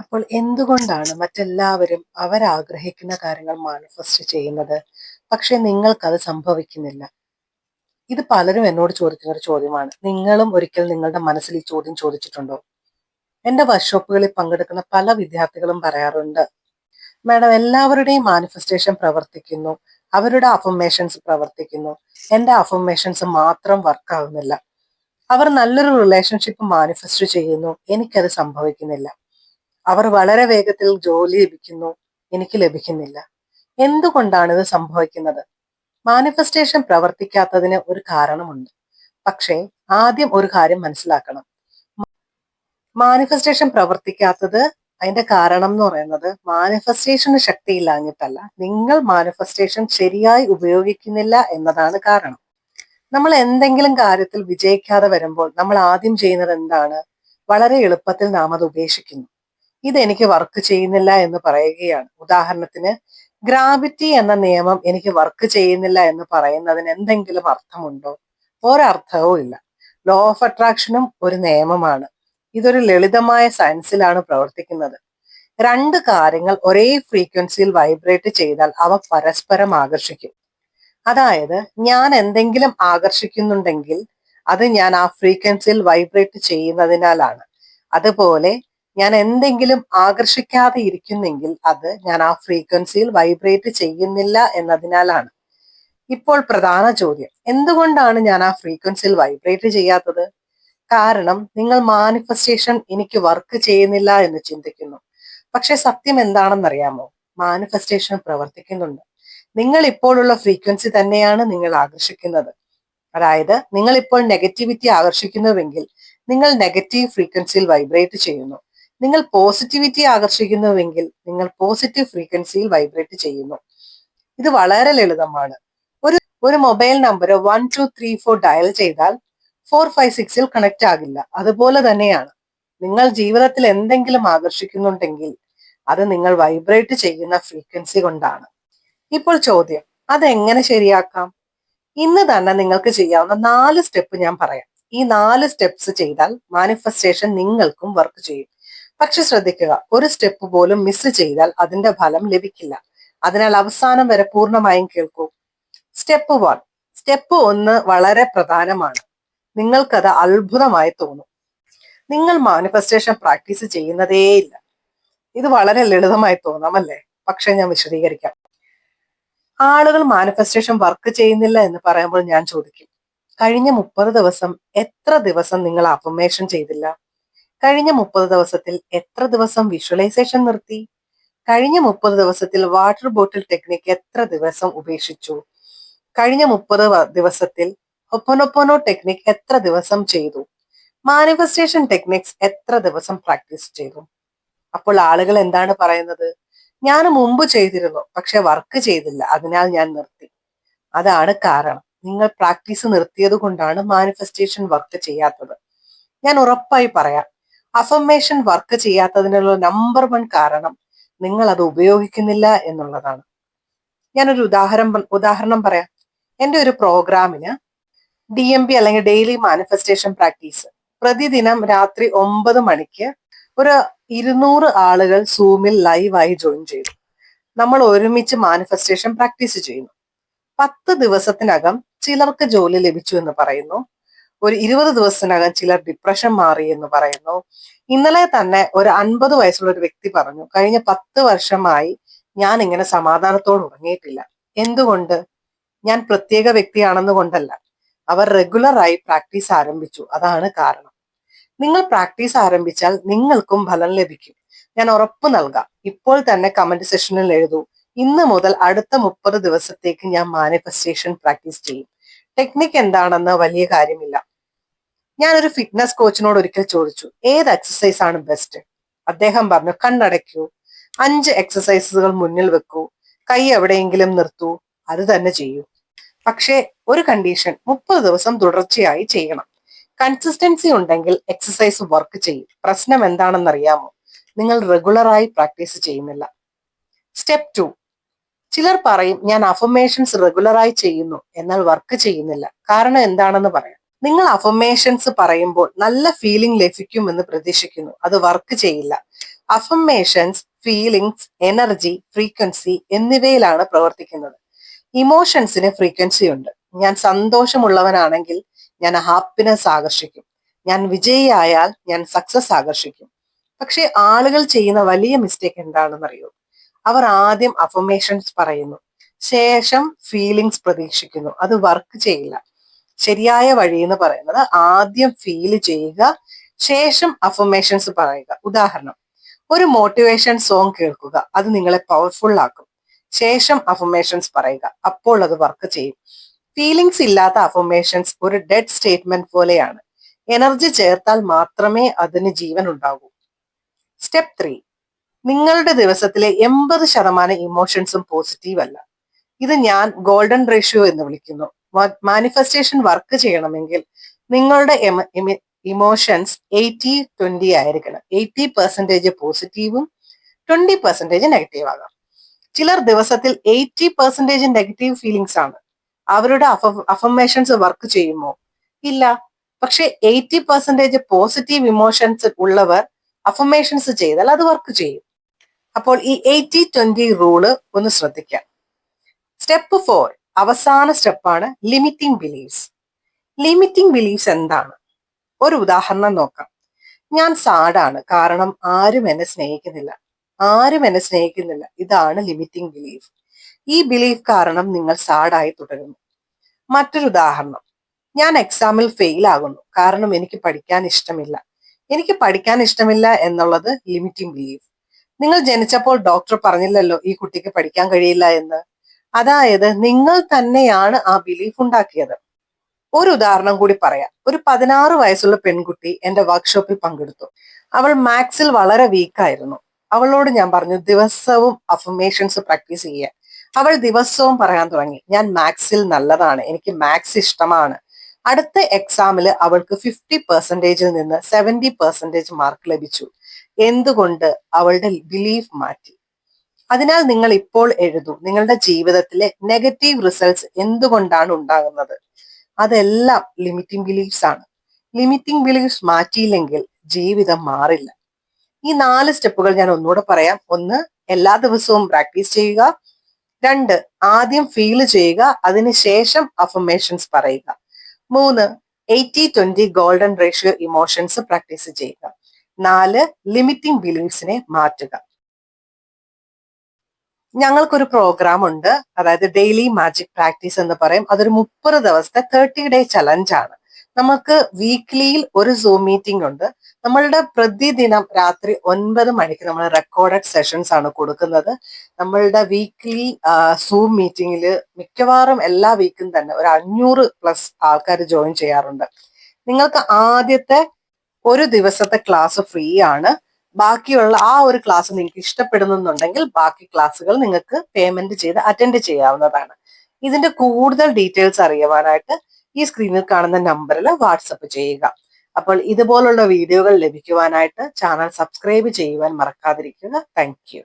അപ്പോൾ എന്തുകൊണ്ടാണ് മറ്റെല്ലാവരും അവരാഗ്രഹിക്കുന്ന കാര്യങ്ങൾ മാനിഫെസ്റ്റ് ചെയ്യുന്നത്, പക്ഷെ നിങ്ങൾക്കത് സംഭവിക്കുന്നില്ല? ഇത് പലരും എന്നോട് ചോദിക്കുന്ന ഒരു ചോദ്യമാണ്. നിങ്ങളും ഒരിക്കൽ നിങ്ങളുടെ മനസ്സിൽ ഈ ചോദ്യം ചോദിച്ചിട്ടുണ്ടോ? എന്റെ വർക്ക്ഷോപ്പുകളിൽ പങ്കെടുക്കുന്ന പല വിദ്യാർത്ഥികളും പറയാറുണ്ട്, മാഡം, എല്ലാവരുടെയും മാനിഫെസ്റ്റേഷൻ പ്രവർത്തിക്കുന്നു, അവരുടെ അഫർമേഷൻസ് പ്രവർത്തിക്കുന്നു, എന്റെ അഫർമേഷൻസ് മാത്രം വർക്ക് ആവുന്നില്ല. അവർ നല്ലൊരു റിലേഷൻഷിപ്പ് മാനിഫെസ്റ്റ് ചെയ്യുന്നു, എനിക്കത് സംഭവിക്കുന്നില്ല. അവർ വളരെ വേഗത്തിൽ ജോലി ലഭിക്കുന്നു, എനിക്ക് ലഭിക്കുന്നില്ല. എന്തുകൊണ്ടാണ് ഇത് സംഭവിക്കുന്നത്? മാനിഫെസ്റ്റേഷൻ പ്രവർത്തിക്കാത്തതിന് ഒരു കാരണമുണ്ട്. പക്ഷേ ആദ്യം ഒരു കാര്യം മനസ്സിലാക്കണം. മാനിഫെസ്റ്റേഷൻ പ്രവർത്തിക്കാത്തത് അതിന്റെ കാരണം എന്ന് പറയുന്നത് മാനിഫെസ്റ്റേഷന് ശക്തിയില്ലാഞ്ഞിട്ടല്ല, നിങ്ങൾ മാനിഫെസ്റ്റേഷൻ ശരിയായി ഉപയോഗിക്കുന്നില്ല എന്നതാണ് കാരണം. നമ്മൾ എന്തെങ്കിലും കാര്യത്തിൽ വിജയിക്കാതെ വരുമ്പോൾ നമ്മൾ ആദ്യം ചെയ്യുന്നത് എന്താണ്? വളരെ എളുപ്പത്തിൽ നാം അത് ഉപേക്ഷിക്കുന്നു. ഇതെനിക്ക് വർക്ക് ചെയ്യുന്നില്ല എന്ന് പറയുകയാണ്. ഉദാഹരണത്തിന്, ഗ്രാവിറ്റി എന്ന നിയമം എനിക്ക് വർക്ക് ചെയ്യുന്നില്ല എന്ന് പറയുന്നതിന് എന്തെങ്കിലും അർത്ഥമുണ്ടോ? ഒരർത്ഥവും ഇല്ല. ലോ ഓഫ് അട്രാക്ഷനും ഒരു നിയമമാണ്. ഇതൊരു ലളിതമായ സയൻസിലാണ് പ്രവർത്തിക്കുന്നത്. രണ്ട് കാര്യങ്ങൾ ഒരേ ഫ്രീക്വൻസിയിൽ വൈബ്രേറ്റ് ചെയ്താൽ അവ പരസ്പരം ആകർഷിക്കും. അതായത്, ഞാൻ എന്തെങ്കിലും ആകർഷിക്കുന്നുണ്ടെങ്കിൽ അത് ഞാൻ ആ ഫ്രീക്വൻസിയിൽ വൈബ്രേറ്റ് ചെയ്യുന്നതിനാലാണ്. അതുപോലെ ഞാൻ എന്തെങ്കിലും ആകർഷിക്കാതെ ഇരിക്കുന്നെങ്കിൽ അത് ഞാൻ ആ ഫ്രീക്വൻസിയിൽ വൈബ്രേറ്റ് ചെയ്യുന്നില്ല എന്നതിനാലാണ്. ഇപ്പോൾ പ്രധാന ചോദ്യം, എന്തുകൊണ്ടാണ് ഞാൻ ആ ഫ്രീക്വൻസിയിൽ വൈബ്രേറ്റ് ചെയ്യാത്തത്? കാരണം നിങ്ങൾ മാനിഫെസ്റ്റേഷൻ എനിക്ക് വർക്ക് ചെയ്യുന്നില്ല എന്ന് ചിന്തിക്കുന്നു. പക്ഷെ സത്യം എന്താണെന്നറിയാമോ? മാനിഫെസ്റ്റേഷൻ പ്രവർത്തിക്കുന്നുണ്ട്. നിങ്ങൾ ഇപ്പോഴുള്ള ഫ്രീക്വൻസി തന്നെയാണ് നിങ്ങൾ ആകർഷിക്കുന്നത്. അതായത്, നിങ്ങൾ ഇപ്പോൾ നെഗറ്റിവിറ്റി ആകർഷിക്കുന്നുവെങ്കിൽ നിങ്ങൾ നെഗറ്റീവ് ഫ്രീക്വൻസിയിൽ വൈബ്രേറ്റ് ചെയ്യുന്നു. നിങ്ങൾ പോസിറ്റിവിറ്റി ആകർഷിക്കുന്നുവെങ്കിൽ നിങ്ങൾ പോസിറ്റീവ് ഫ്രീക്വൻസിയിൽ വൈബ്രേറ്റ് ചെയ്യുന്നു. ഇത് വളരെ ലളിതമാണ്. ഒരു മൊബൈൽ നമ്പർ 1234 ഡയൽ ചെയ്താൽ 456ൽ കണക്ട് ആകില്ല. അതുപോലെ തന്നെയാണ്, നിങ്ങൾ ജീവിതത്തിൽ എന്തെങ്കിലും ആകർഷിക്കുന്നുണ്ടെങ്കിൽ അത് നിങ്ങൾ വൈബ്രേറ്റ് ചെയ്യുന്ന ഫ്രീക്വൻസി കൊണ്ടാണ്. ഇപ്പോൾ ചോദ്യം, അതെങ്ങനെ ശരിയാക്കാം? ഇന്ന് തന്നെ നിങ്ങൾക്ക് ചെയ്യാവുന്ന 4 സ്റ്റെപ്പ് ഞാൻ പറയാം. ഈ 4 സ്റ്റെപ്സ് ചെയ്താൽ മാനിഫെസ്റ്റേഷൻ നിങ്ങൾക്കും വർക്ക് ചെയ്യും. പക്ഷെ ശ്രദ്ധിക്കുക, ഒരു സ്റ്റെപ്പ് പോലും മിസ് ചെയ്താൽ അതിന്റെ ഫലം ലഭിക്കില്ല. അതിനാൽ അവസാനം വരെ പൂർണ്ണമായും കേൾക്കൂ. സ്റ്റെപ്പ് 1. സ്റ്റെപ്പ് 1 വളരെ പ്രധാനമാണ്. നിങ്ങൾക്കത് അത്ഭുതമായി തോന്നും. നിങ്ങൾ മാനിഫെസ്റ്റേഷൻ പ്രാക്ടീസ് ചെയ്യുന്നതേയില്ല. ഇത് വളരെ ലളിതമായി തോന്നാം, അല്ലേ? പക്ഷെ ഞാൻ വിശദീകരിക്കാം. ആളുകൾ മാനിഫെസ്റ്റേഷൻ വർക്ക് ചെയ്യുന്നില്ല എന്ന് പറയുമ്പോൾ ഞാൻ ചോദിക്കും, കഴിഞ്ഞ 30 ദിവസം എത്ര ദിവസം നിങ്ങൾ അഫർമേഷൻ ചെയ്തില്ല? കഴിഞ്ഞ 30 ദിവസത്തിൽ എത്ര ദിവസം വിഷ്വലൈസേഷൻ നിർത്തി? കഴിഞ്ഞ 30 ദിവസത്തിൽ വാട്ടർ ബോട്ടിൽ ടെക്നിക്ക് എത്ര ദിവസം ഉപേക്ഷിച്ചു? കഴിഞ്ഞ 30 ദിവസത്തിൽ ഹൊപ്പനൊപ്പൊനോ ടെക്നിക് എത്ര ദിവസം ചെയ്തു? മാനിഫെസ്റ്റേഷൻ ടെക്നിക്സ് എത്ര ദിവസം പ്രാക്ടീസ് ചെയ്തു? അപ്പോൾ ആളുകൾ എന്താണ് പറയുന്നത്? ഞാൻ മുമ്പ് ചെയ്തിരുന്നു, പക്ഷെ വർക്ക് ചെയ്തില്ല, അതിനാൽ ഞാൻ നിർത്തി. അതാണ് കാരണം. നിങ്ങൾ പ്രാക്ടീസ് നിർത്തിയത് കൊണ്ടാണ് മാനിഫെസ്റ്റേഷൻ വർക്ക് ചെയ്യാത്തത്. ഞാൻ ഉറപ്പായി പറയാം, അഫർമേഷൻ വർക്ക് ചെയ്യാത്തതിനുള്ള നമ്പർ 1 കാരണം നിങ്ങൾ അത് ഉപയോഗിക്കുന്നില്ല എന്നുള്ളതാണ്. ഞാനൊരു ഉദാഹരണം പറയാം. എൻ്റെ ഒരു പ്രോഗ്രാമിന് DMP അല്ലെങ്കിൽ ഡെയിലി മാനിഫെസ്റ്റേഷൻ പ്രാക്ടീസ് പ്രതിദിനം രാത്രി 9 മണിക്ക് ഒരു 200 ആളുകൾ സൂമിൽ ലൈവായി ജോയിൻ ചെയ്തു. നമ്മൾ ഒരുമിച്ച് മാനിഫെസ്റ്റേഷൻ പ്രാക്ടീസ് ചെയ്യുന്നു. 10 ദിവസത്തിനകം ചിലർക്ക് ജോലി ലഭിച്ചു എന്ന് പറയുന്നു. ഒരു 20 ദിവസത്തിനകം ചിലർ ഡിപ്രഷൻ മാറി എന്ന് പറയുന്നു. ഇന്നലെ തന്നെ ഒരു 50 വയസ്സുള്ള ഒരു വ്യക്തി പറഞ്ഞു, കഴിഞ്ഞ 10 വർഷമായി ഞാൻ ഇങ്ങനെ സമാധാനത്തോട് ഉറങ്ങിയിട്ടില്ല. എന്തുകൊണ്ട്? ഞാൻ പ്രത്യേക വ്യക്തിയാണെന്ന് കൊണ്ടല്ല, അവർ റെഗുലറായി പ്രാക്ടീസ് ആരംഭിച്ചു, അതാണ് കാരണം. നിങ്ങൾ പ്രാക്ടീസ് ആരംഭിച്ചാൽ നിങ്ങൾക്കും ഫലം ലഭിക്കും. ഞാൻ ഉറപ്പ് നൽകാം. ഇപ്പോൾ തന്നെ കമന്റ് സെക്ഷനിൽ എഴുതൂ, ഇന്ന് മുതൽ അടുത്ത 30 ദിവസത്തേക്ക് ഞാൻ മാനിഫെസ്റ്റേഷൻ പ്രാക്ടീസ് ചെയ്യും. ടെക്നിക്ക് എന്താണെന്ന് വലിയ കാര്യമില്ല. ഞാനൊരു ഫിറ്റ്നസ് കോച്ചിനോട് ഒരിക്കൽ ചോദിച്ചു, ഏത് എക്സസൈസ് ആണ് ബെസ്റ്റ്? അദ്ദേഹം പറഞ്ഞു, കണ്ണടയ്ക്കൂ, 5 എക്സസൈസുകൾ മുന്നിൽ വെക്കൂ, കൈ എവിടെയെങ്കിലും നിർത്തൂ, അത് തന്നെ ചെയ്യൂ. പക്ഷേ ഒരു കണ്ടീഷൻ, 30 ദിവസം തുടർച്ചയായി ചെയ്യണം. കൺസിസ്റ്റൻസി ഉണ്ടെങ്കിൽ എക്സസൈസ് വർക്ക് ചെയ്യും. പ്രശ്നം എന്താണെന്നറിയാമോ? നിങ്ങൾ റെഗുലറായി പ്രാക്ടീസ് ചെയ്യുന്നില്ല. സ്റ്റെപ്പ് 2. ചിലർ പറയും, ഞാൻ അഫർമേഷൻസ് റെഗുലറായി ചെയ്യുന്നു, എന്നാൽ വർക്ക് ചെയ്യുന്നില്ല. കാരണം എന്താണെന്ന് പറയാം. നിങ്ങൾ അഫർമേഷൻസ് പറയുമ്പോൾ നല്ല ഫീലിംഗ് ലഭിക്കുമെന്ന് പ്രതീക്ഷിക്കുന്നു, അത് വർക്ക് ചെയ്യില്ല. അഫർമേഷൻസ് ഫീലിംഗ്സ്, എനർജി, ഫ്രീക്വൻസി എന്നിവയിലാണ് പ്രവർത്തിക്കുന്നത്. ഇമോഷൻസിന് ഫ്രീക്വൻസി ഉണ്ട്. ഞാൻ സന്തോഷമുള്ളവനാണെങ്കിൽ ഞാൻ ഹാപ്പിനെസ് ആകർഷിക്കും. ഞാൻ വിജയിയായാൽ ഞാൻ സക്സസ് ആകർഷിക്കും. പക്ഷെ ആളുകൾ ചെയ്യുന്ന വലിയ മിസ്റ്റേക്ക് എന്താണെന്നറിയോ? അവർ ആദ്യം അഫർമേഷൻസ് പറയുന്നു, ശേഷം ഫീലിങ്സ് പ്രതീക്ഷിക്കുന്നു. അത് വർക്ക് ചെയ്യില്ല. ശരിയായ വഴി എന്ന് പറയുന്നത് ആദ്യം ഫീൽ ചെയ്യുക, ശേഷം അഫർമേഷൻസ് പറയുക. ഉദാഹരണം, ഒരു മോട്ടിവേഷൻ സോങ് കേൾക്കുക, അത് നിങ്ങളെ പവർഫുൾ ആക്കും. ശേഷം അഫർമേഷൻസ് പറയുക, അപ്പോൾ അത് വർക്ക് ചെയ്യും. ഫീലിങ്സ് ഇല്ലാത്ത അഫർമേഷൻസ് ഒരു ഡെഡ് സ്റ്റേറ്റ്മെന്റ് പോലെയാണ്. എനർജി ചേർത്താൽ മാത്രമേ അതിന് ജീവൻ ഉണ്ടാകൂ. സ്റ്റെപ്പ് 3, നിങ്ങളുടെ ദിവസത്തിലെ 80% ഇമോഷൻസും പോസിറ്റീവ് അല്ല. ഇത് ഞാൻ ഗോൾഡൻ റേഷ്യോ എന്ന് വിളിക്കുന്നു. മാനിഫെസ്റ്റേഷൻ വർക്ക് ചെയ്യണമെങ്കിൽ നിങ്ങളുടെ ഇമോഷൻസ് 80-20 ആയിരിക്കണം. 80% പോസിറ്റീവും 20% നെഗറ്റീവ് ആകാം. ചിലർ ദിവസത്തിൽ 80% നെഗറ്റീവ് ഫീലിങ്സ് ആണ്. അവരുടെ അഫർമേഷൻസ് വർക്ക് ചെയ്യുമോ? ഇല്ല. പക്ഷെ 80% പോസിറ്റീവ് ഇമോഷൻസ് ഉള്ളവർ അഫർമേഷൻസ് ചെയ്താൽ അത് വർക്ക് ചെയ്യും. അപ്പോൾ ഈ 80-20 റൂള് ഒന്ന് ശ്രദ്ധിക്കാം. സ്റ്റെപ്പ് 4, അവസാന സ്റ്റെപ്പാണ് ലിമിറ്റിംഗ് ബിലീഫ്സ്. ലിമിറ്റിംഗ് ബിലീഫ്സ് എന്താണ്? ഒരു ഉദാഹരണം നോക്കാം. ഞാൻ സാഡാണ് കാരണം ആരും എന്നെ സ്നേഹിക്കുന്നില്ല. ആരും എന്നെ സ്നേഹിക്കുന്നില്ല, ഇതാണ് ലിമിറ്റിംഗ് ബിലീഫ്. ഈ ബിലീഫ് കാരണം നിങ്ങൾ സാഡായി തുടരുന്നു. മറ്റൊരു ഉദാഹരണം, ഞാൻ എക്സാമിൽ ഫെയിൽ ആകുന്നു കാരണം എനിക്ക് പഠിക്കാൻ ഇഷ്ടമില്ല. എനിക്ക് പഠിക്കാൻ ഇഷ്ടമില്ല എന്നുള്ളത് ലിമിറ്റിംഗ് ബിലീഫ്. നിങ്ങൾ ജനിച്ചപ്പോൾ ഡോക്ടർ പറഞ്ഞില്ലല്ലോ ഈ കുട്ടിക്ക് പഠിക്കാൻ കഴിയില്ല എന്ന്. അതായത് നിങ്ങൾ തന്നെയാണ് ആ ബിലീഫ് ഉണ്ടാക്കിയത്. ഒരു ഉദാഹരണം കൂടി പറയാം. ഒരു 16 വയസ്സുള്ള പെൺകുട്ടി എന്റെ വർക്ക്ഷോപ്പിൽ പങ്കെടുത്തു. അവൾ മാത്സിൽ വളരെ വീക്കായിരുന്നു. അവളോട് ഞാൻ പറഞ്ഞു ദിവസവും അഫർമേഷൻസ് പ്രാക്ടീസ് ചെയ്യാൻ. അവൾ ദിവസവും പറയാൻ തുടങ്ങി, ഞാൻ മാത്സിൽ നല്ലതാണ്, എനിക്ക് മാത്സ് ഇഷ്ടമാണ്. അടുത്ത എക്സാമിൽ അവൾക്ക് 50%-ൽ നിന്ന് 70% മാർക്ക് ലഭിച്ചു. എന്തുകൊണ്ട്? അവളുടെ ബിലീഫ് മാറ്റി. അതിനാൽ നിങ്ങൾ ഇപ്പോൾ എഴുതൂ, നിങ്ങളുടെ ജീവിതത്തിലെ നെഗറ്റീവ് റിസൾട്ട്സ് എന്തുകൊണ്ടാണ് ഉണ്ടാകുന്നത്? അതെല്ലാം ലിമിറ്റിംഗ് ബിലീഫ്സ് ആണ്. ലിമിറ്റിംഗ് ബിലീഫ്സ് മാറ്റിയില്ലെങ്കിൽ ജീവിതം മാറില്ല. ഈ 4 സ്റ്റെപ്പുകൾ ഞാൻ ഒന്നുകൂടെ പറയാം. 1, എല്ലാ ദിവസവും പ്രാക്ടീസ് ചെയ്യുക. 2, ആദ്യം ഫീൽ ചെയ്യുക, അതിനുശേഷം അഫർമേഷൻസ് പറയുക. 3, 80-20 ഗോൾഡൻ റേഷ്യോ ഇമോഷൻസ് പ്രാക്ടീസ് ചെയ്യുക. 4, ലിമിറ്റിംഗ് ബിലീഫ്സിനെ മാറ്റുക. ഞങ്ങൾക്കൊരു പ്രോഗ്രാം ഉണ്ട്, അതായത് ഡെയിലി മാജിക് പ്രാക്ടീസ് എന്ന് പറയും. അതൊരു 30 ദിവസത്തെ 30-ഡേ ചലഞ്ച് ആണ്. നമുക്ക് വീക്ക്ലിയിൽ ഒരു സൂം മീറ്റിംഗ് ഉണ്ട്. നമ്മളുടെ പ്രതിദിനം രാത്രി 9 മണിക്ക് നമ്മൾ റെക്കോർഡഡ് സെഷൻസ് ആണ് കൊടുക്കുന്നത്. നമ്മളുടെ വീക്ക്ലി സൂം മീറ്റിംഗിൽ മിക്കവാറും എല്ലാ വീക്കും തന്നെ ഒരു 500+ ആൾക്കാർ ജോയിൻ ചെയ്യാറുണ്ട്. നിങ്ങൾക്ക് ആദ്യത്തെ ഒരു ദിവസത്തെ ക്ലാസ് ഫ്രീ ആണ്. ബാക്കിയുള്ള ആ ഒരു ക്ലാസ് നിങ്ങൾക്ക് ഇഷ്ടപ്പെടുന്നുണ്ടെങ്കിൽ ബാക്കി ക്ലാസ്സുകൾ നിങ്ങൾക്ക് പേയ്മെന്റ് ചെയ്ത് അറ്റൻഡ് ചെയ്യാവുന്നതാണ്. ഇതിന്റെ കൂടുതൽ ഡീറ്റെയിൽസ് അറിയുവാനായിട്ട് ഈ സ്ക്രീനിൽ കാണുന്ന നമ്പറിൽ വാട്സപ്പ് ചെയ്യുക. അപ്പോൾ ഇതുപോലുള്ള വീഡിയോകൾ ലഭിക്കുവാനായിട്ട് ചാനൽ സബ്സ്ക്രൈബ് ചെയ്യുവാൻ മറക്കാതിരിക്കുക. Thank you.